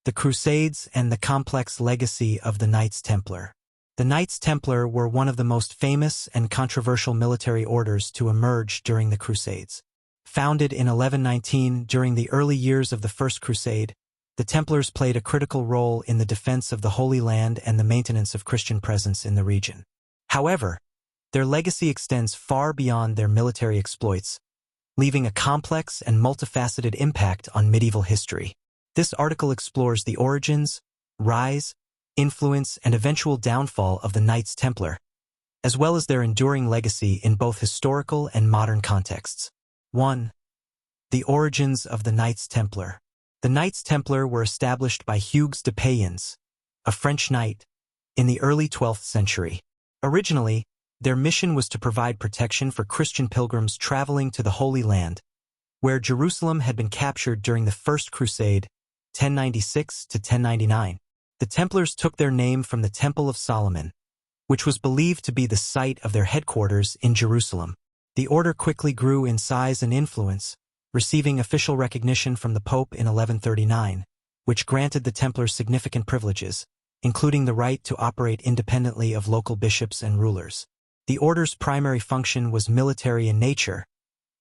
The Crusades and the complex legacy of the Knights Templar. The Knights Templar were one of the most famous and controversial military orders to emerge during the Crusades. Founded in 1119 during the early years of the First Crusade, the Templars played a critical role in the defense of the Holy Land and the maintenance of Christian presence in the region. However, their legacy extends far beyond their military exploits, leaving a complex and multifaceted impact on medieval history. This article explores the origins, rise, influence, and eventual downfall of the Knights Templar, as well as their enduring legacy in both historical and modern contexts. 1. The origins of the Knights Templar. The Knights Templar were established by Hugues de Payens, a French knight, in the early 12th century. Originally, their mission was to provide protection for Christian pilgrims traveling to the Holy Land, where Jerusalem had been captured during the First Crusade, 1096 to 1099. The Templars took their name from the Temple of Solomon, which was believed to be the site of their headquarters in Jerusalem. The order quickly grew in size and influence, receiving official recognition from the Pope in 1139, which granted the Templars significant privileges, including the right to operate independently of local bishops and rulers. The order's primary function was military in nature,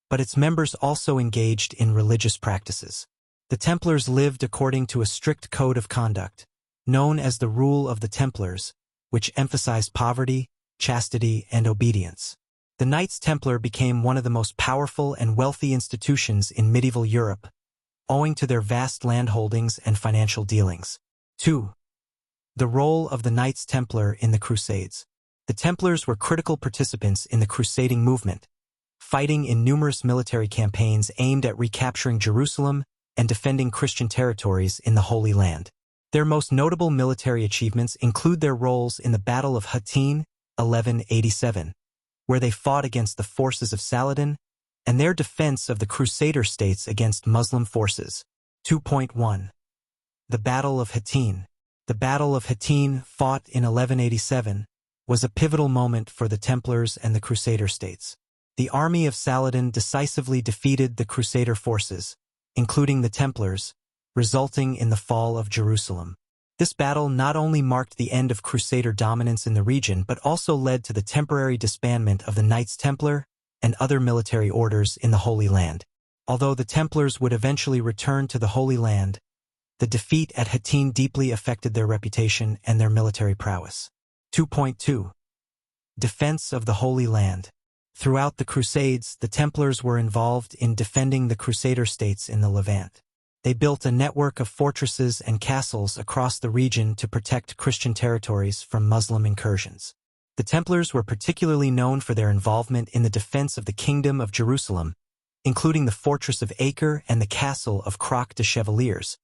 but its members also engaged in religious practices. The Templars lived according to a strict code of conduct, known as the Rule of the Templars, which emphasized poverty, chastity, and obedience. The Knights Templar became one of the most powerful and wealthy institutions in medieval Europe, owing to their vast landholdings and financial dealings. 2. The role of the Knights Templar in the Crusades. The Templars were critical participants in the crusading movement, fighting in numerous military campaigns aimed at recapturing Jerusalem and defending Christian territories in the Holy Land. Their most notable military achievements include their roles in the Battle of Hattin, 1187, where they fought against the forces of Saladin, and their defense of the Crusader states against Muslim forces. 2.1. The Battle of Hattin. The Battle of Hattin, fought in 1187, was a pivotal moment for the Templars and the Crusader states. The army of Saladin decisively defeated the Crusader forces, including the Templars, resulting in the fall of Jerusalem. This battle not only marked the end of Crusader dominance in the region but also led to the temporary disbandment of the Knights Templar and other military orders in the Holy Land. Although the Templars would eventually return to the Holy Land, the defeat at Hattin deeply affected their reputation and their military prowess. 2.2. Defense of the Holy Land. Throughout the Crusades, the Templars were involved in defending the Crusader states in the Levant. They built a network of fortresses and castles across the region to protect Christian territories from Muslim incursions. The Templars were particularly known for their involvement in the defense of the Kingdom of Jerusalem, including the fortress of Acre and the castle of Croc de Chevaliers,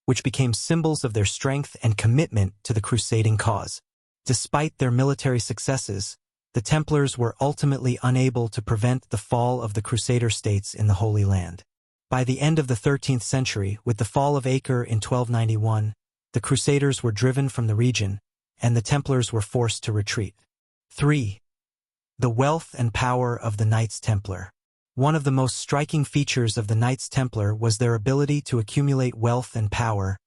which became symbols of their strength and commitment to the crusading cause. Despite their military successes, the Templars were ultimately unable to prevent the fall of the Crusader states in the Holy Land. By the end of the 13th century, with the fall of Acre in 1291, the Crusaders were driven from the region, and the Templars were forced to retreat. 3. The wealth and power of the Knights Templar. One of the most striking features of the Knights Templar was their ability to accumulate wealth and power,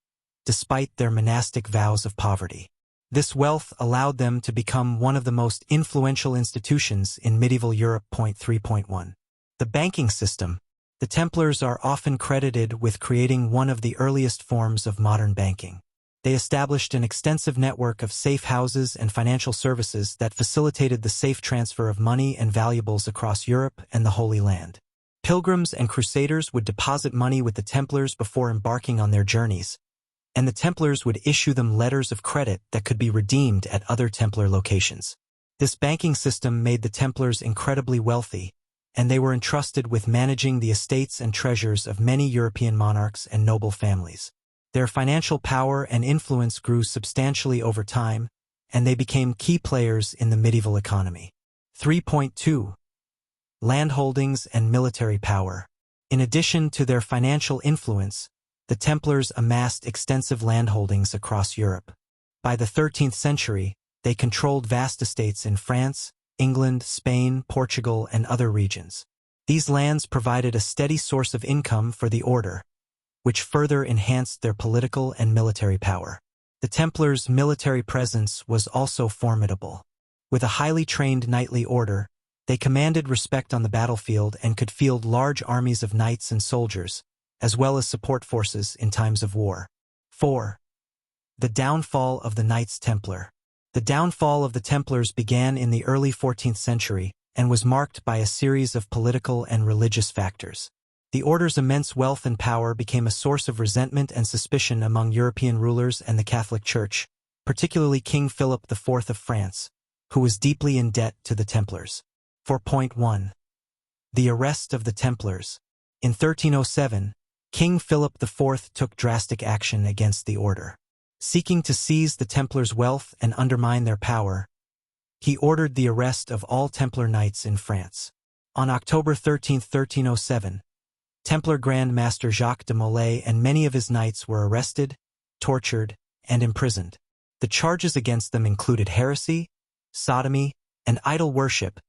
despite their monastic vows of poverty. This wealth allowed them to become one of the most influential institutions in medieval Europe. 3.1. The banking system. The Templars are often credited with creating one of the earliest forms of modern banking. They established an extensive network of safe houses and financial services that facilitated the safe transfer of money and valuables across Europe and the Holy Land. Pilgrims and Crusaders would deposit money with the Templars before embarking on their journeys, and the Templars would issue them letters of credit that could be redeemed at other Templar locations. This banking system made the Templars incredibly wealthy, and they were entrusted with managing the estates and treasures of many European monarchs and noble families. Their financial power and influence grew substantially over time, and they became key players in the medieval economy. 3.2. Landholdings and military power. In addition to their financial influence, the Templars amassed extensive landholdings across Europe. By the 13th century, they controlled vast estates in France, England, Spain, Portugal, and other regions. These lands provided a steady source of income for the order, which further enhanced their political and military power. The Templars' military presence was also formidable. With a highly trained knightly order, they commanded respect on the battlefield and could field large armies of knights and soldiers, as well as support forces in times of war. 4. The downfall of the Knights Templar. The downfall of the Templars began in the early 14th century and was marked by a series of political and religious factors. The order's immense wealth and power became a source of resentment and suspicion among European rulers and the Catholic Church, particularly King Philip IV of France, who was deeply in debt to the Templars. 4.1. The arrest of the Templars. In 1307, King Philip IV took drastic action against the order. Seeking to seize the Templars' wealth and undermine their power, he ordered the arrest of all Templar knights in France. On October 13, 1307, Templar Grand Master Jacques de Molay and many of his knights were arrested, tortured, and imprisoned. The charges against them included heresy, sodomy, and idol worship,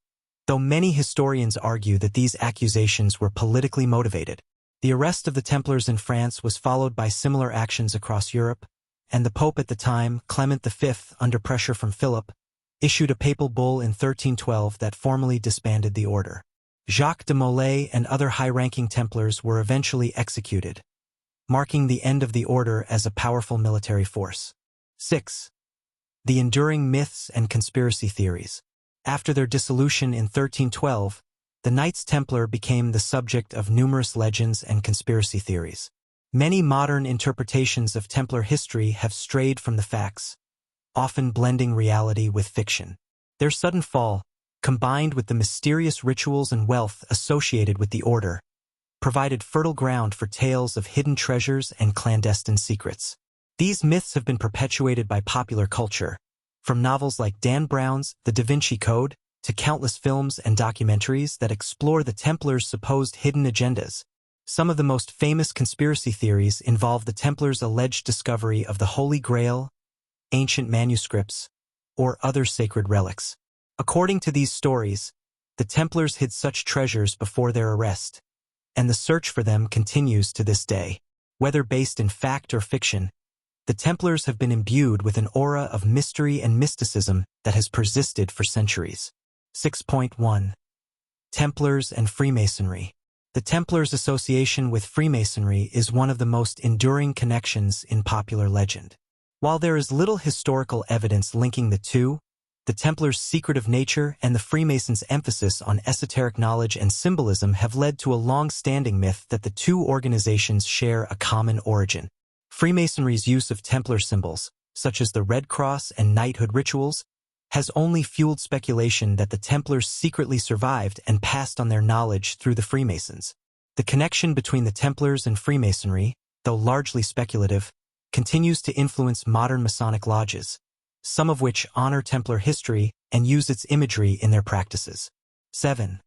though many historians argue that these accusations were politically motivated. The arrest of the Templars in France was followed by similar actions across Europe, and the Pope at the time, Clement V, under pressure from Philip, issued a papal bull in 1312 that formally disbanded the order. Jacques de Molay and other high-ranking Templars were eventually executed, marking the end of the order as a powerful military force. 6. The enduring myths and conspiracy theories. After their dissolution in 1312, the Knights Templar became the subject of numerous legends and conspiracy theories. Many modern interpretations of Templar history have strayed from the facts, often blending reality with fiction. Their sudden fall, combined with the mysterious rituals and wealth associated with the order, provided fertile ground for tales of hidden treasures and clandestine secrets. These myths have been perpetuated by popular culture, from novels like Dan Brown's The Da Vinci Code to countless films and documentaries that explore the Templars' supposed hidden agendas. Some of the most famous conspiracy theories involve the Templars' alleged discovery of the Holy Grail, ancient manuscripts, or other sacred relics. According to these stories, the Templars hid such treasures before their arrest, and the search for them continues to this day. Whether based in fact or fiction, the Templars have been imbued with an aura of mystery and mysticism that has persisted for centuries. 6.1. Templars and Freemasonry. The Templars' association with Freemasonry is one of the most enduring connections in popular legend. While there is little historical evidence linking the two, the Templars' secretive nature and the Freemasons' emphasis on esoteric knowledge and symbolism have led to a long-standing myth that the two organizations share a common origin. Freemasonry's use of Templar symbols, such as the Red Cross and knighthood rituals, has only fueled speculation that the Templars secretly survived and passed on their knowledge through the Freemasons. The connection between the Templars and Freemasonry, though largely speculative, continues to influence modern Masonic lodges, some of which honor Templar history and use its imagery in their practices. 7.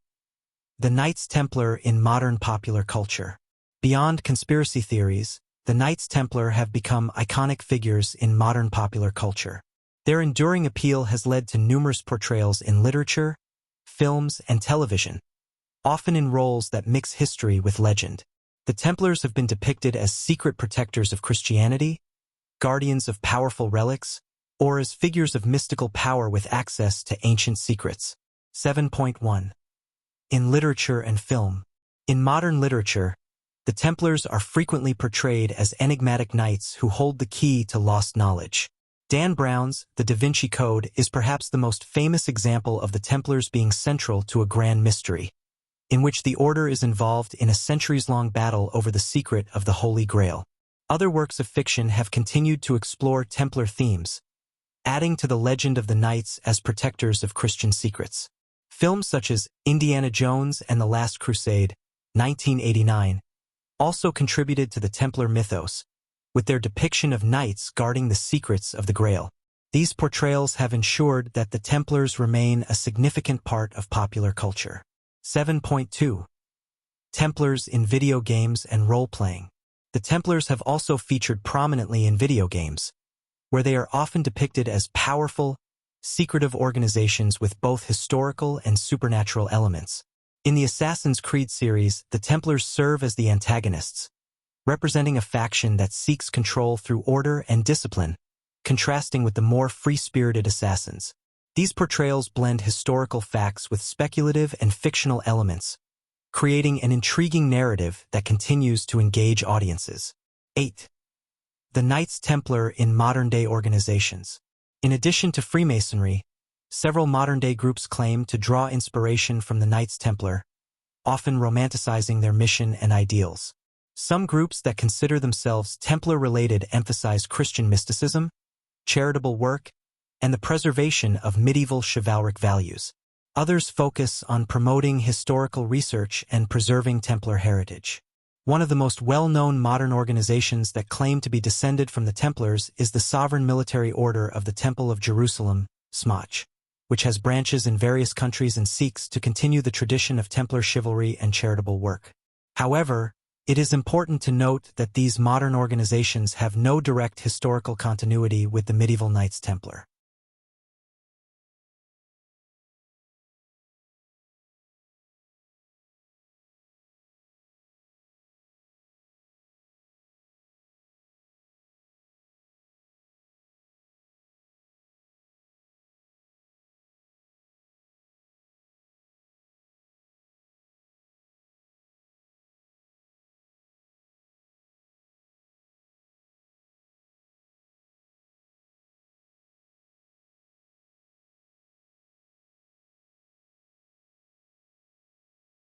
The Knights Templar in modern popular culture. Beyond conspiracy theories, the Knights Templar have become iconic figures in modern popular culture. Their enduring appeal has led to numerous portrayals in literature, films, and television, often in roles that mix history with legend. The Templars have been depicted as secret protectors of Christianity, guardians of powerful relics, or as figures of mystical power with access to ancient secrets. 7.1. In literature and film. In modern literature, the Templars are frequently portrayed as enigmatic knights who hold the key to lost knowledge. Dan Brown's The Da Vinci Code is perhaps the most famous example of the Templars being central to a grand mystery, in which the order is involved in a centuries-long battle over the secret of the Holy Grail. Other works of fiction have continued to explore Templar themes, adding to the legend of the knights as protectors of Christian secrets. Films such as Indiana Jones and the Last Crusade, 1989, also contributed to the Templar mythos, with their depiction of knights guarding the secrets of the Grail. These portrayals have ensured that the Templars remain a significant part of popular culture. 7.2. Templars in video games and role-playing. The Templars have also featured prominently in video games, where they are often depicted as powerful, secretive organizations with both historical and supernatural elements. In the Assassin's Creed series, the Templars serve as the antagonists, representing a faction that seeks control through order and discipline, contrasting with the more free-spirited assassins. These portrayals blend historical facts with speculative and fictional elements, creating an intriguing narrative that continues to engage audiences. 8. The Knights Templar in modern-day organizations. In addition to Freemasonry, several modern-day groups claim to draw inspiration from the Knights Templar, often romanticizing their mission and ideals. Some groups that consider themselves Templar-related emphasize Christian mysticism, charitable work, and the preservation of medieval chivalric values. Others focus on promoting historical research and preserving Templar heritage. One of the most well-known modern organizations that claim to be descended from the Templars is the Sovereign Military Order of the Temple of Jerusalem, SMOJ, which has branches in various countries and seeks to continue the tradition of Templar chivalry and charitable work. However, it is important to note that these modern organizations have no direct historical continuity with the medieval Knights Templar.